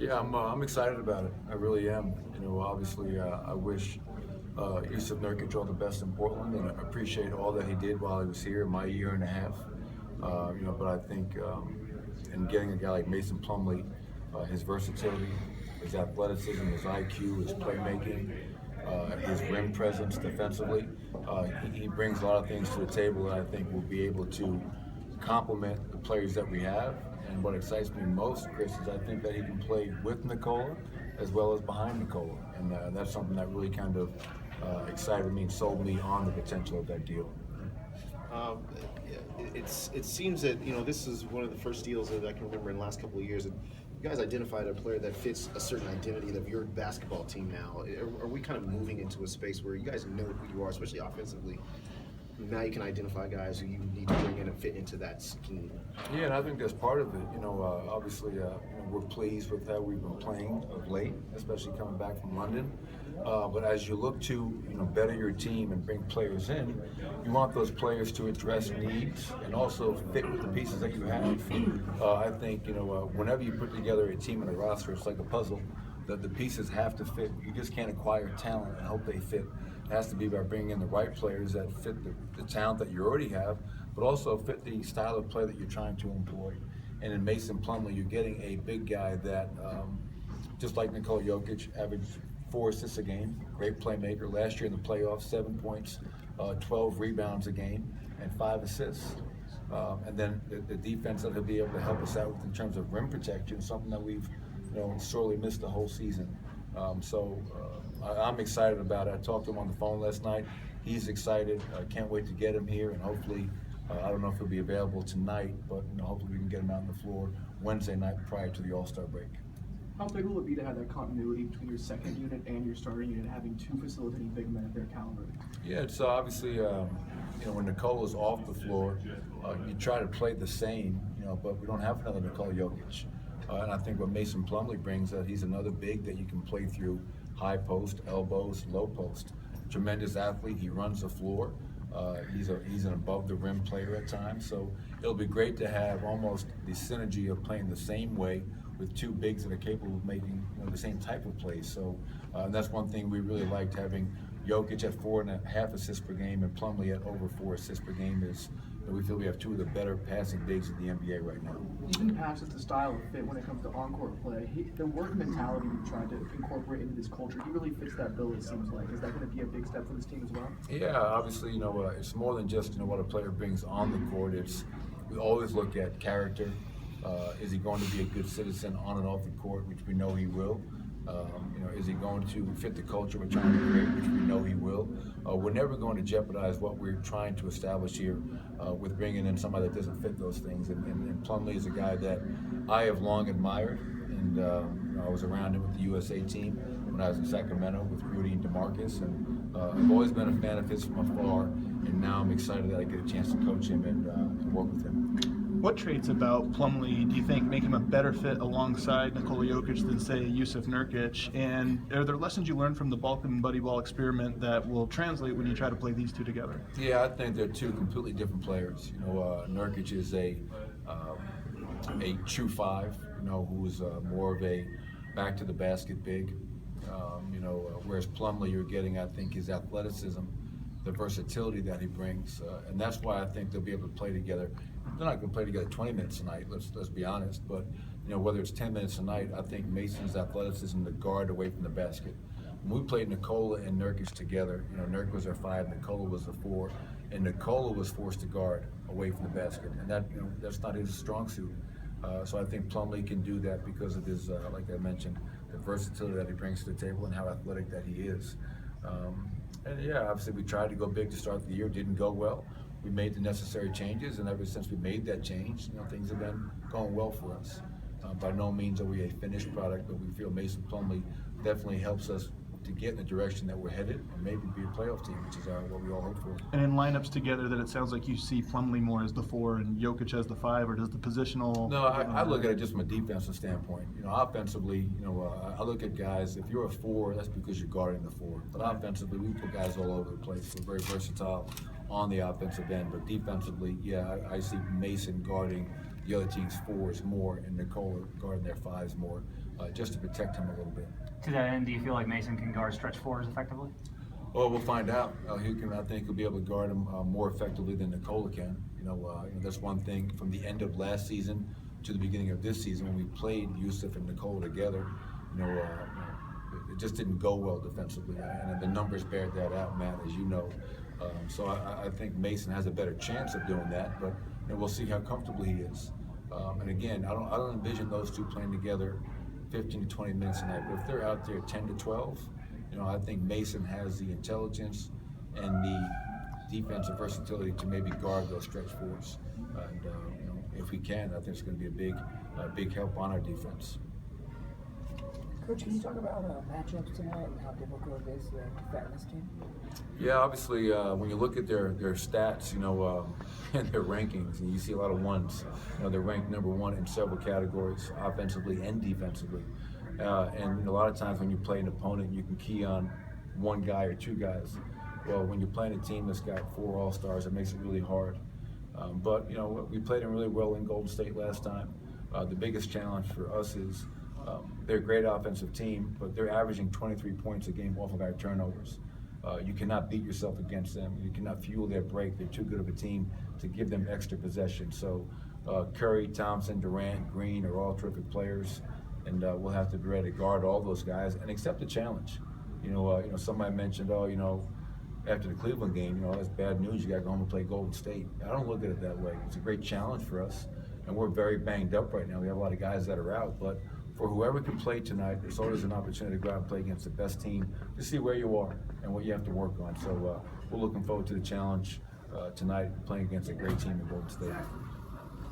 Yeah, I'm excited about it. I really am. Obviously, I wish Yusuf Nurkic all the best in Portland, and I appreciate all that he did while he was here, my year and a half. But I think in getting a guy like Mason Plumlee, his versatility, his athleticism, his IQ, his playmaking, his rim presence defensively, he brings a lot of things to the table that I think will be able to complement the players that we have. And what excites me most, Chris, is I think that he can play with Nikola as well as behind Nikola. And that's something that really kind of excited me and sold me on the potential of that deal. Um, it seems that this is one of the first deals that I can remember in the last couple of years. And you guys identified a player that fits a certain identity of your basketball team now. Are we kind of moving into a space where you guys know who you are, especially offensively? Now you can identify guys who you need to bring in and fit into that scheme. Yeah, and I think that's part of it. Obviously, we're pleased with how we've been playing of late, especially coming back from London. But as you look to better your team and bring players in, you want those players to address needs and also fit with the pieces that you have. I think whenever you put together a team and a roster, it's like a puzzle. The pieces have to fit. You just can't acquire talent and hope they fit. It has to be by bringing in the right players that fit the talent that you already have, but also fit the style of play that you're trying to employ. And in Mason Plumlee, you're getting a big guy that, just like Nikola Jokic, averaged 4 assists a game, great playmaker. Last year in the playoffs, 7 points, 12 rebounds a game, and 5 assists. And then the defense that he'll be able to help us out with in terms of rim protection, something that we've sorely missed the whole season. I'm excited about it. I talked to him on the phone last night. He's excited. I can't wait to get him here, and hopefully, I don't know if he'll be available tonight, but hopefully we can get him out on the floor Wednesday night prior to the All-Star break. How big will it be to have that continuity between your second unit and your starting unit, having two facilitating big men at their caliber? Yeah, it's obviously, when Nikola's off the floor, you try to play the same, but we don't have another Nikola Jokic. And I think what Mason Plumlee brings, he's another big that you can play through high post, elbows, low post. Tremendous athlete. He runs the floor. He's an above the rim player at times. So it'll be great to have almost the synergy of playing the same way with two bigs that are capable of making the same type of plays. So and that's one thing we really liked, having Jokic at 4.5 assists per game and Plumlee at over 4 assists per game. Is we feel we have two of the better passing bigs in the NBA right now. Even past the style of fit when it comes to on-court play, the work mentality you tried to incorporate into this culture, he really fits that bill, it seems like. Is that going to be a big step for this team as well? Yeah, obviously, it's more than just what a player brings on the court. We always look at character. Is he going to be a good citizen on and off the court, which we know he will? Is he going to fit the culture we're trying to create, which we know he will? We're never going to jeopardize what we're trying to establish here with bringing in somebody that doesn't fit those things. And Plumlee is a guy that I have long admired, and I was around him with the USA team when I was in Sacramento with Rudy and DeMarcus, and I've always been a fan of his from afar, and now I'm excited that I get a chance to coach him and work with him. What traits about Plumlee do you think make him a better fit alongside Nikola Jokic than, say, Yusuf Nurkic? And are there lessons you learned from the Balkan Buddy Ball experiment that will translate when you try to play these two together? Yeah, I think they're two completely different players. Nurkic is a true five, who's more of a back to the basket big. Whereas Plumlee, you're getting, I think, his athleticism, the versatility that he brings, and that's why I think they'll be able to play together. They're not going to play together 20 minutes a night, let's be honest, but whether it's 10 minutes a night, I think Mason's athleticism to guard away from the basket. When we played Nikola and Nurkic together, Nurkic was our 5, Nikola was the 4, and Nikola was forced to guard away from the basket, and that's not his strong suit. So I think Plumlee can do that because of his, like I mentioned, the versatility that he brings to the table and how athletic that he is. And yeah, obviously we tried to go big to start the year, didn't go well. We made the necessary changes, and ever since we made that change, things have been going well for us. By no means are we a finished product, but we feel Mason Plumlee definitely helps us to get in the direction that we're headed and maybe be a playoff team, which is what we all hope for. And in lineups together, that it sounds like you see Plumlee more as the 4 and Jokic as the 5, or does the positional? No, I look at it just from a defensive standpoint. Offensively, I look at guys, if you're a 4, that's because you're guarding the 4. But offensively, we put guys all over the place. We're very versatile on the offensive end, but defensively, yeah, I see Mason guarding the other team's fours more and Nicole guarding their fives more, just to protect him a little bit. To that end, do you feel like Mason can guard stretch fours effectively? Well, we'll find out. I think he'll be able to guard him more effectively than Nicola can. That's one thing from the end of last season to the beginning of this season when we played Yusuf and Nicola together. It just didn't go well defensively, and the numbers bear that out, Matt, as you know. So I think Mason has a better chance of doing that, but we'll see how comfortable he is. And again, I don't envision those two playing together 15 to 20 minutes a night. But if they're out there 10 to 12, I think Mason has the intelligence and the defensive versatility to maybe guard those stretch fours. And if we can, I think it's going to be a big help on our defense. Coach, can you talk about matchups tonight and how difficult it is to defend this team? Yeah, obviously, when you look at their stats, and their rankings, and you see a lot of ones. They're ranked number one in several categories, offensively and defensively. And a lot of times when you play an opponent, you can key on one guy or two guys. Well, when you're playing a team that's got 4 All-Stars, it makes it really hard. But we played them really well in Golden State last time. The biggest challenge for us is they're a great offensive team, but they're averaging 23 points a game off of our turnovers. You cannot beat yourself against them. You cannot fuel their break. They're too good of a team to give them extra possession. So Curry, Thompson, Durant, Green are all terrific players, and we'll have to be ready to guard all those guys and accept the challenge. Somebody mentioned, after the Cleveland game, that's bad news. You got to go home and play Golden State. I don't look at it that way. It's a great challenge for us, and we're very banged up right now. We have a lot of guys that are out, but for whoever can play tonight, there's always an opportunity to go out and play against the best team to see where you are and what you have to work on. So we're looking forward to the challenge tonight, playing against a great team in Golden State.